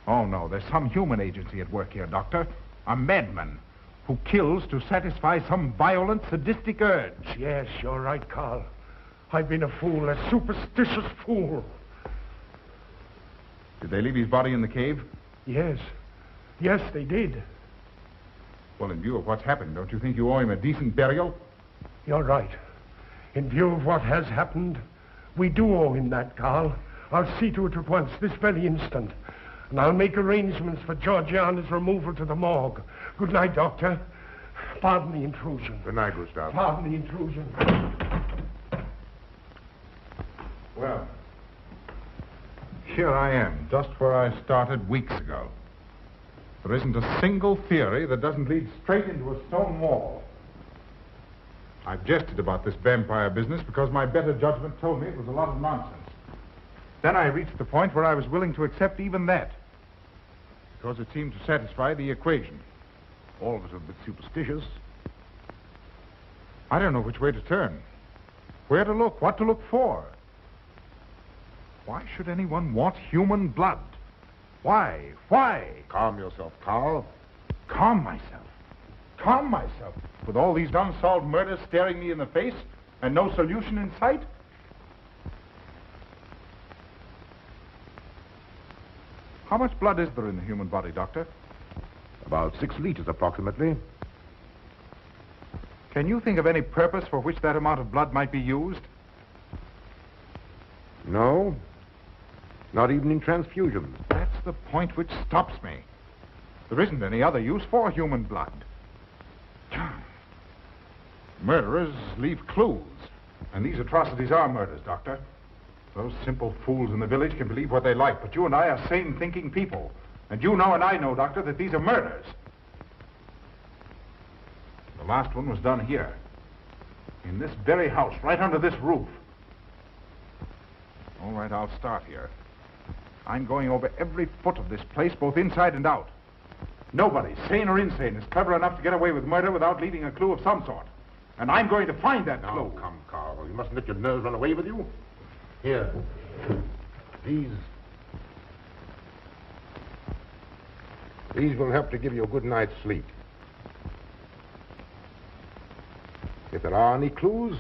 Oh, no, there's some human agency at work here, Doctor. A madman who kills to satisfy some violent, sadistic urge. Yes, you're right, Carl. I've been a fool, a superstitious fool. Did they leave his body in the cave? Yes. Yes, they did. Well, in view of what's happened, don't you think you owe him a decent burial? You're right. In view of what has happened, we do owe him that, Carl. I'll see to it at once, this very instant. And I'll make arrangements for Georgiana's removal to the morgue. Good night, Doctor. Pardon the intrusion. Good night, Gustav. Pardon the intrusion. Well, here I am, just where I started weeks ago. There isn't a single theory that doesn't lead straight into a stone wall. I've jested about this vampire business because my better judgment told me it was a lot of nonsense. Then I reached the point where I was willing to accept even that, because it seemed to satisfy the equation. All of us are a bit superstitious. I don't know which way to turn, where to look, what to look for. Why should anyone want human blood? Why? Calm yourself, Carl. Calm myself. With all these unsolved murders staring me in the face and no solution in sight? How much blood is there in the human body, Doctor? About 6 liters, approximately. Can you think of any purpose for which that amount of blood might be used? No. Not even in transfusion. That's the point which stops me. There isn't any other use for human blood. Murderers leave clues. And these atrocities are murders, Doctor. Those simple fools in the village can believe what they like, but you and I are sane, thinking people. And you know and I know, Doctor, that these are murders. The last one was done here. In this very house, right under this roof. All right, I'll start here. I'm going over every foot of this place, both inside and out. Nobody, sane or insane, is clever enough to get away with murder without leaving a clue of some sort. And I'm going to find that clue. Now, come, Carl. You mustn't let your nerves run away with you. Here. These will help to give you a good night's sleep. If there are any clues,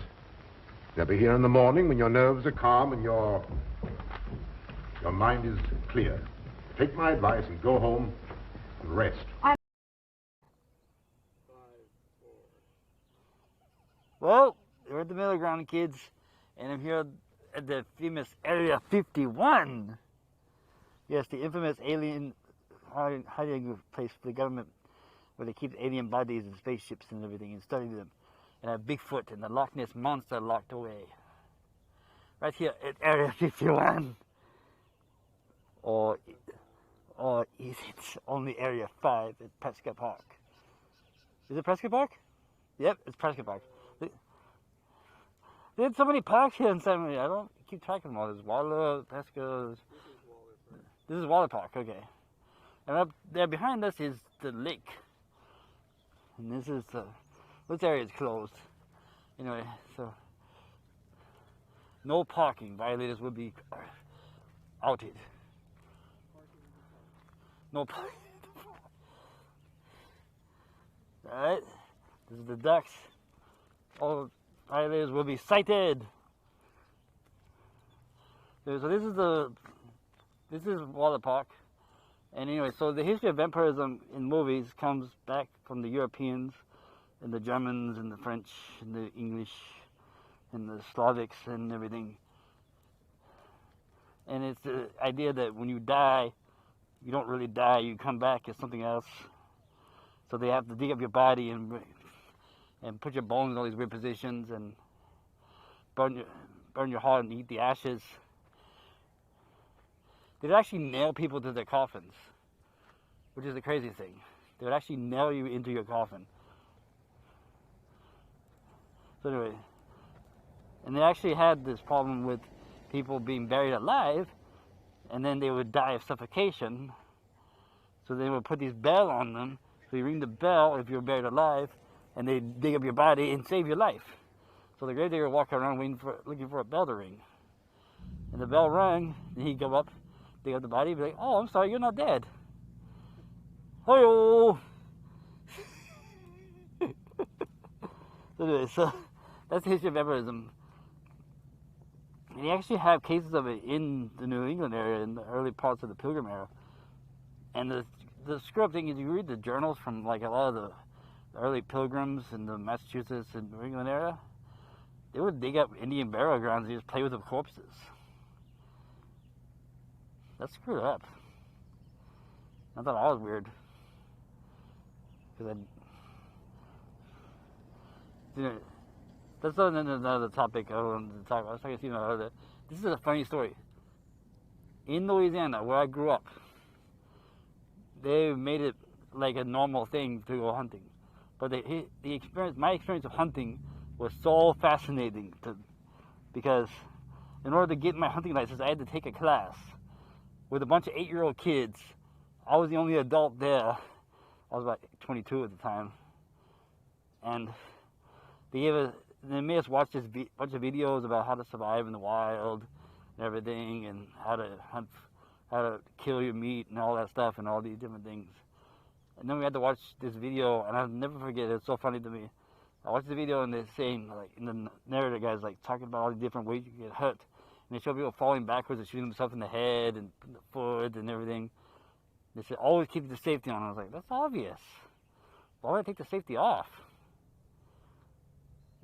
they'll be here in the morning when your nerves are calm and your mind is clear. Take my advice and go home and rest. Well, we're at the middle ground, kids, and I'm here at the famous Area 51. Yes, the infamous alien hiding place for the government where they keep alien bodies and spaceships and everything and study them. And have Bigfoot and the Loch Ness Monster locked away. Right here at Area 51. Or is it only Area 5 at Prescott Park? Is it Prescott Park? Yep, it's Prescott Park. There's so many parks here in San Maria. I don't keep track of them all. There's Waller, Prescott. This is Waller Park, okay. And up there behind us is the lake. And this is this area is closed. Anyway, so no parking. Violators will be outed. No parking. Alright, this is the ducks. All violators will be cited. So this is Waller Park. And anyway, so the history of vampirism in movies comes back from the Europeans and the Germans and the French and the English and the Slavics and everything. And it's the idea that when you die, you don't really die, you come back as something else. So they have to dig up your body and put your bones in all these weird positions and burn your heart and eat the ashes. They'd actually nail people to their coffins, which is the crazy thing. They would actually nail you into your coffin. So anyway, and they actually had this problem with people being buried alive, and then they would die of suffocation. So they would put these bell on them. So you ring the bell if you're buried alive, and they dig up your body and save your life. So the gravedigger would walk around looking for a bell to ring. And the bell rang, and he'd go up, dig up the body, be like, "Oh, I'm sorry, you're not dead." Hi-yo! So anyway, so that's the history of vampirism. And you actually have cases of it in the New England area, in the early parts of the Pilgrim era. And the screw up thing is, you read the journals from like a lot of the early Pilgrims in the Massachusetts and New England area. They would dig up Indian burial grounds and just play with the corpses. That's screwed up. I thought I was weird. Because that's another topic I wanted to talk about. I was talking to you earlier. This is a funny story. In Louisiana, where I grew up, they made it like a normal thing to go hunting. But my experience of hunting was so fascinating because in order to get my hunting license, I had to take a class with a bunch of 8-year-old kids. I was the only adult there. I was about 22 at the time. And they made us watch this bunch of videos about how to survive in the wild and everything, and how to hunt, how to kill your meat and all that stuff and all these different things. And then we had to watch this video, and I'll never forget it. It's so funny to me. I watched the video, and they're saying, like, in the narrative, guys, like, talking about all the different ways you can get hurt. And they show people falling backwards and shooting themselves in the head and the foot and everything. They said, always keep the safety on. I was like, that's obvious. Why would I take the safety off?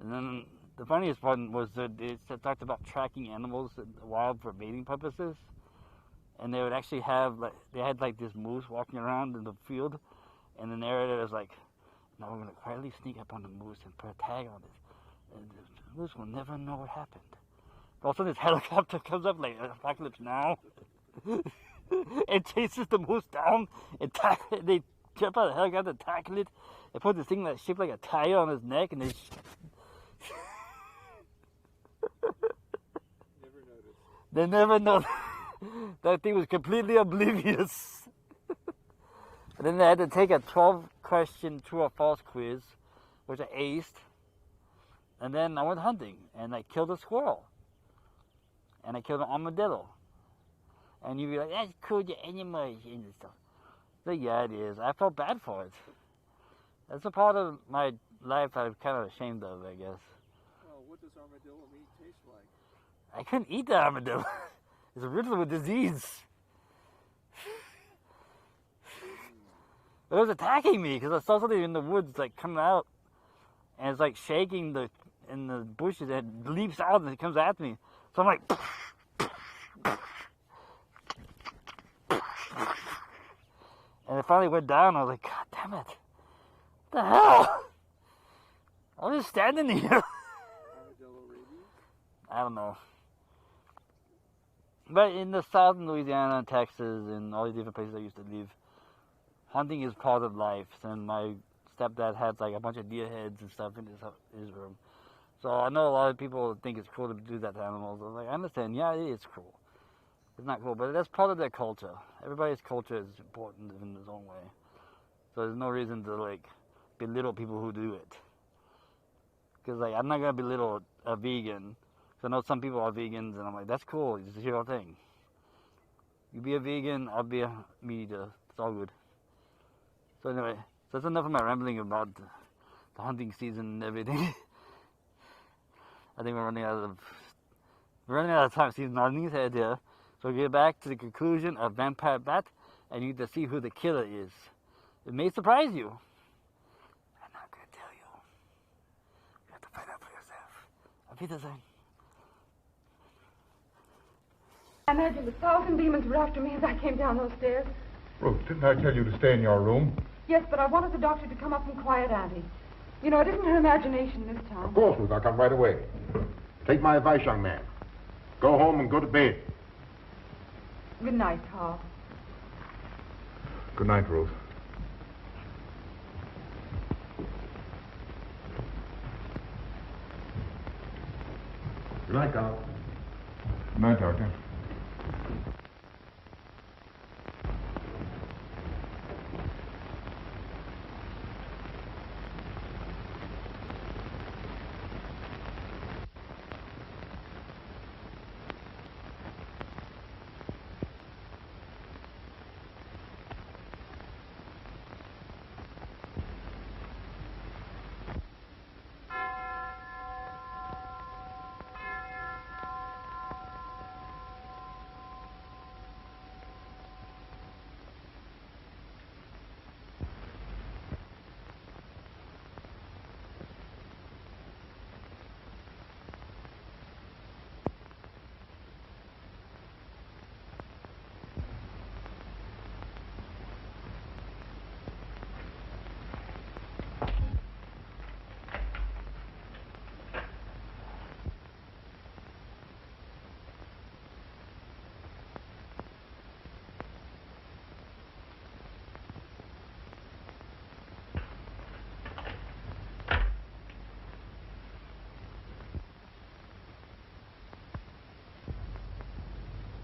And then the funniest part was that they talked about tracking animals in the wild for mating purposes. And they would actually have, like, they had like this moose walking around in the field. And the narrator was like, now we're going to quietly sneak up on the moose and put a tag on it. And Lewis will never know what happened. All of a sudden, this helicopter comes up like Apocalypse Now. It chases the moose down. They jump out of the helicopter, tackle it. They put this thing that's shaped like a tire on his neck, and they. They never know. That thing was completely oblivious. And then they had to take a 12-question true or false quiz, which I aced. And then I went hunting, and I killed a squirrel. And I killed an armadillo. And you'd be like, that's cool, your animals and stuff. So yeah, it is. I felt bad for it. That's a part of my life I'm kind of ashamed of, I guess. Well, what does armadillo meat taste like? I couldn't eat the armadillo. It's riddled with disease. It was attacking me because I saw something in the woods like coming out, and it's like shaking in the bushes, and it leaps out and it comes at me. So I'm like, and it finally went down. I was like, God damn it! What the hell? I was just standing here. Armadillo rabies? I don't know. But in the South, in Louisiana, Texas, and all these different places I used to live, hunting is part of life. And my stepdad had like a bunch of deer heads and stuff in his room. So I know a lot of people think it's cool to do that to animals. I was like, I understand. Yeah, it is cool. It's not cool, but that's part of their culture. Everybody's culture is important in its own way. So there's no reason to like belittle people who do it. Because like I'm not gonna belittle a vegan. So I know some people are vegans, and I'm like, that's cool. It's your thing. You be a vegan, I'll be a meat eater. It's all good. So anyway, so that's enough of my rambling about the hunting season and everything. I think we're running out of time. Steve's nodding his head here. So we'll get back to the conclusion of Vampire Bat, and you need to see who the killer is. It may surprise you. I'm not going to tell you. You have to find out for yourself. Auf Wiedersehen. I imagine 1,000 demons were after me as I came down those stairs. Ruth, didn't I tell you to stay in your room? Yes, but I wanted the doctor to come up and quiet Auntie. You know, it isn't her imagination this time. Of course, Ruth, I'll come right away. Take my advice, young man. Go home and go to bed. Good night, Carl. Good night, Ruth. Good night, Carl. Good night, Doctor.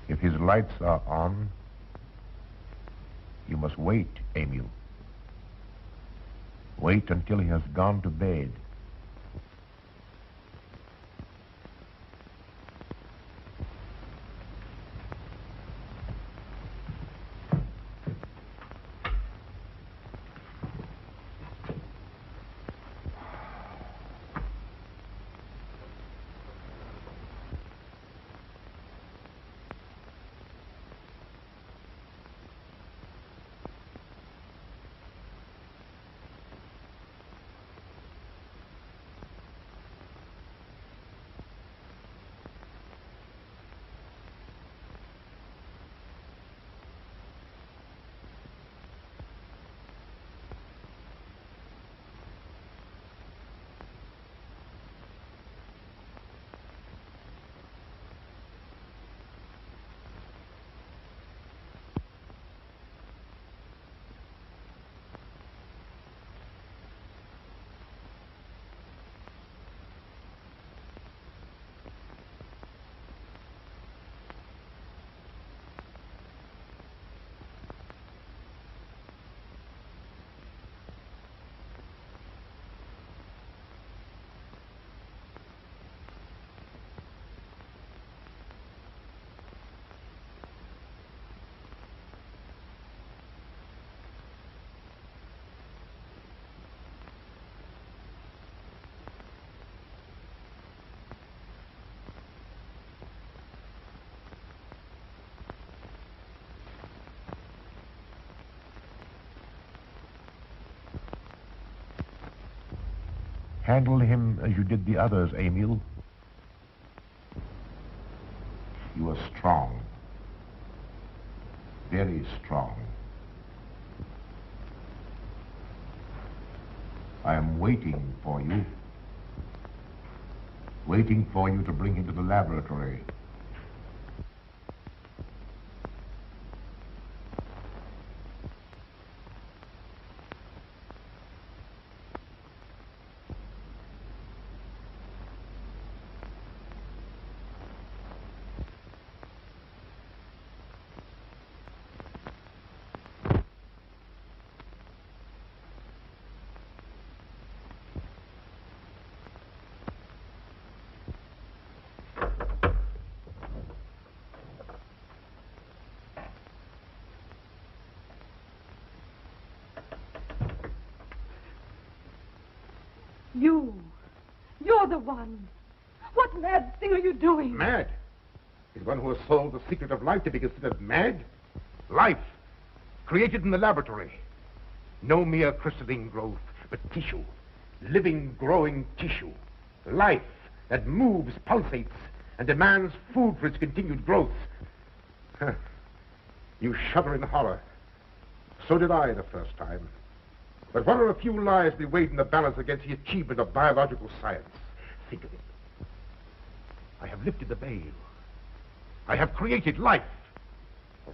If his lights are on, you must wait, Emil. Wait until he has gone to bed. Handle him as you did the others, Emil. You are strong. Very strong. I am waiting for you. Waiting for you to bring him to the laboratory. You're the one. What mad thing are you doing? Mad? Is one who has solved the secret of life to be considered mad? Life, created in the laboratory. No mere crystalline growth, but tissue. Living, growing tissue. Life that moves, pulsates, and demands food for its continued growth. Huh. You shudder in horror. So did I the first time. But what are a few lives to be weighed in the balance against the achievement of biological science? Think of it. I have lifted the veil. I have created life.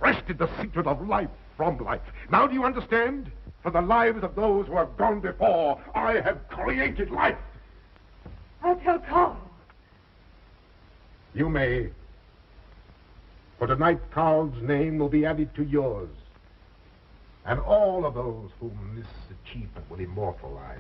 Wrested the secret of life from life. Now do you understand? For the lives of those who have gone before, I have created life. I'll tell Carl. You may. For tonight, Carl's name will be added to yours. And all of those whom this achievement will immortalize.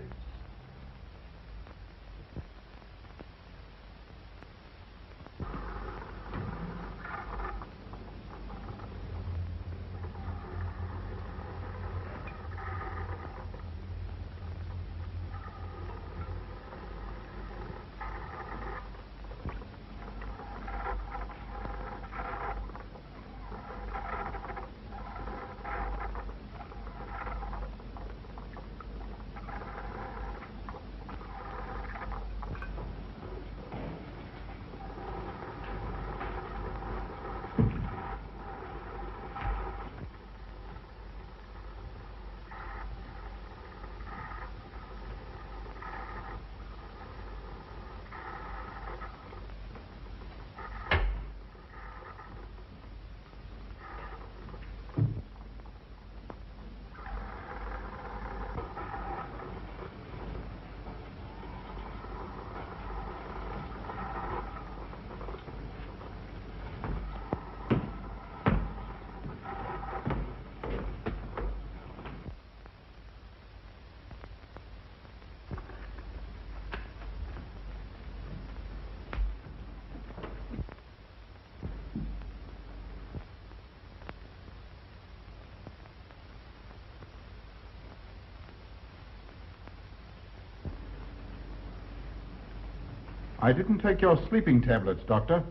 I didn't take your sleeping tablets, Doctor.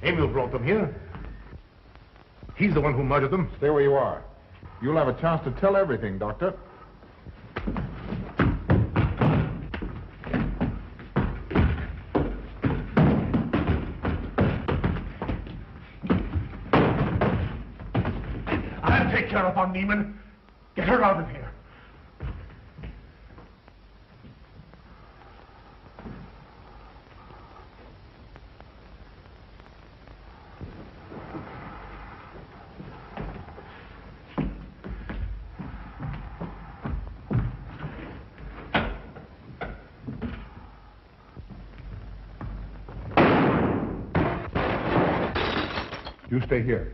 Emil brought them here. He's the one who murdered them. Stay where you are. You'll have a chance to tell everything, Doctor. I'll take care of Von Niemann. Get her out of here. You stay here.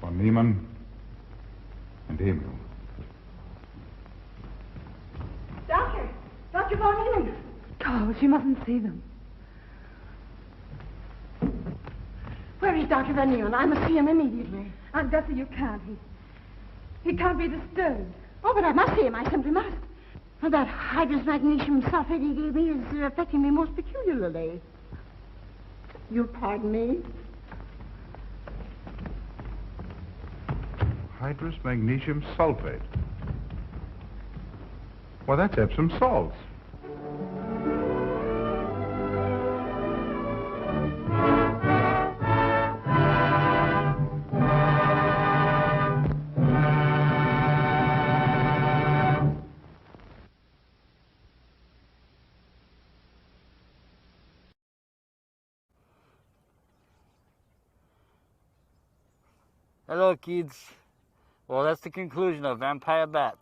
For Neiman and Emil. Doctor! Dr. Von Neumann! Carl, she mustn't see them. Where is Dr. Von Neumann? I must see him immediately. Aunt Gussie, you can't. He can't be disturbed. Oh, but I must see him. I simply must. And that hydrous magnesium sulfate he gave me is affecting me most peculiarly. You'll pardon me? Hydrous magnesium sulfate. Well, that's Epsom salts. Hello, kids. Well, that's the conclusion of Vampire Bat,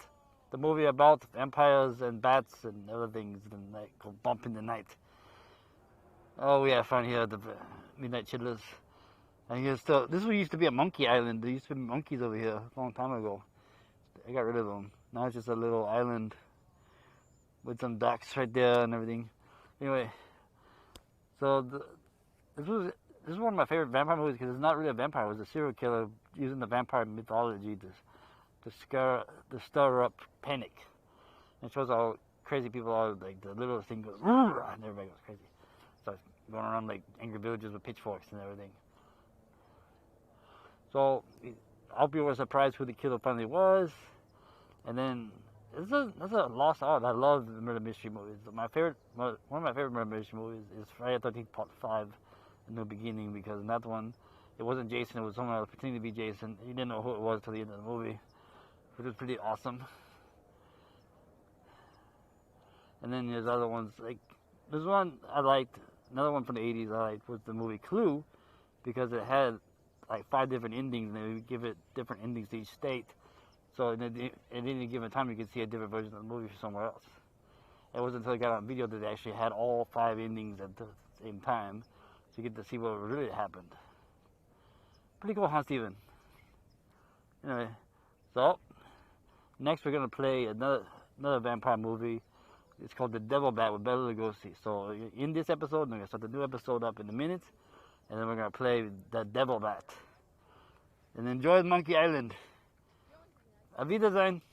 the movie about vampires and bats and other things and like go bump in the night. Oh, we have fun here at the Midnight Chillers. And here's still, this used to be a monkey island. There used to be monkeys over here a long time ago. I got rid of them. Now it's just a little island with some ducks right there and everything. Anyway, so this is one of my favorite vampire movies because it's not really a vampire. It was a serial killer using the vampire mythology to stir up panic. And it shows how crazy people are. Like the littlest thing goes, and everybody goes crazy. Starts going around like angry villagers with pitchforks and everything. So I hope you were surprised who the killer finally was. And then that's a lost art. I love the murder mystery movies. One of my favorite murder mystery movies is Friday the 13th Part 5. In the beginning, because in that one, it wasn't Jason, it was someone else pretending to be Jason. You didn't know who it was till the end of the movie, which was pretty awesome. And then there's other ones, like, there's one I liked, another one from the 80s I liked was the movie Clue, because it had like 5 different endings, and they would give it different endings to each state. So at any given time, you could see a different version of the movie somewhere else. It wasn't until I got on video that they actually had all 5 endings at the same time. You get to see what really happened. Pretty cool, huh, Steven? Anyway, so next we're gonna play another vampire movie. It's called The Devil Bat with Bela Lugosi. So in this episode, we're gonna start the new episode up in a minute, and then we're gonna play The Devil Bat. And enjoy Monkey Island. Auf Wiedersehen.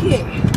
Hey!